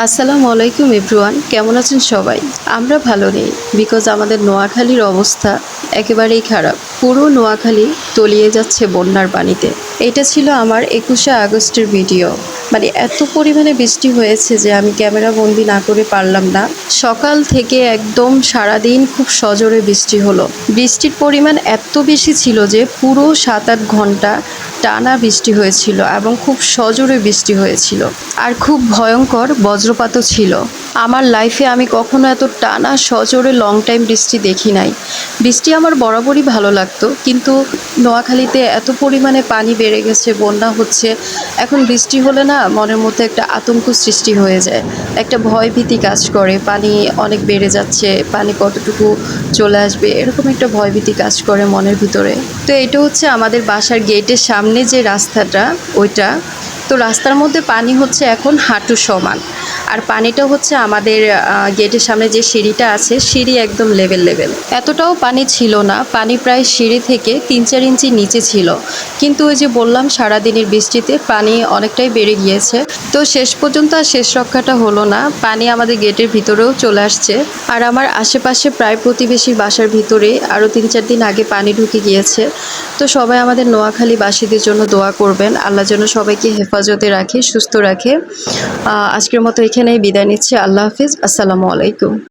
আসসালামু আলাইকুম এভরিওয়ান, কেমন আছেন সবাই? আমরা ভালো নেই বিকজ আমাদের নোয়াখালীর অবস্থা একেবারেই খারাপ। পুরো নোয়াখালী তলিয়ে যাচ্ছে বন্যার পানিতে। এটা ছিল আমার ২১শে আগস্টের ভিডিও। মানে এত পরিমাণে বৃষ্টি হয়েছে যে আমি ক্যামেরা বন্দি না করে পারলাম না। সকাল থেকে একদম সারাদিন খুব সজোরে বৃষ্টি হলো। বৃষ্টির পরিমাণ এত বেশি ছিল যে পুরো ৭-৮ ঘন্টা টানা বৃষ্টি হয়েছিল এবং খুব সজোরে বৃষ্টি হয়েছিল। আর খুব ভয়ঙ্কর বজ্রপাতও ছিল। আমার লাইফে আমি কখনো এত টানা সজোরে লং টাইম বৃষ্টি দেখি নাই। বৃষ্টি আমার বরাবরই ভালো লাগতো, কিন্তু নোয়াখালীতে এত পরিমাণে পানি বেড়ে গেছে, বন্যা হচ্ছে। এখন বৃষ্টি হলে না মনের মধ্যে একটা আতঙ্ক সৃষ্টি হয়ে যায়, একটা ভয়ভীতি কাজ করে। পানি অনেক বেড়ে যাচ্ছে, পানি কতটুকু চলে আসবে, এরকম একটা ভয়ভীতি কাজ করে মনের ভিতরে। তো এটা হচ্ছে আমাদের বাসার গেটের সামনে যে রাস্তাটা, ওইটা তো রাস্তার মধ্যে পানি হচ্ছে এখন হাঁটু সমান। আর পানিটা হচ্ছে আমাদের গেটের সামনে যে সিঁড়িটা আছে, সিঁড়ি একদম লেভেল। এতটাও পানি ছিল না, পানি প্রায় সিঁড়ি থেকে ৩-৪ ইঞ্চি নিচে ছিল। কিন্তু ওই যে বললাম সারাদিনের বৃষ্টিতে পানি অনেকটাই বেড়ে গিয়েছে। তো শেষ পর্যন্ত আর শেষ রক্ষাটা হলো না, পানি আমাদের গেটের ভিতরেও চলে আসছে। আর আমার আশেপাশে প্রায় প্রতিবেশীর বাসার ভিতরে আরও ৩-৪ দিন আগে পানি ঢুকে গিয়েছে। তো সবাই আমাদের নোয়াখালীবাসীদের জন্য দোয়া করবেন, আল্লাহ যেন সবাইকে হেফাজতে রাখে, সুস্থ রাখে। আজকের মতো এখানেই বিদায় নিচ্ছি। আল্লাহ হাফিজ, আসসালামু আলাইকুম।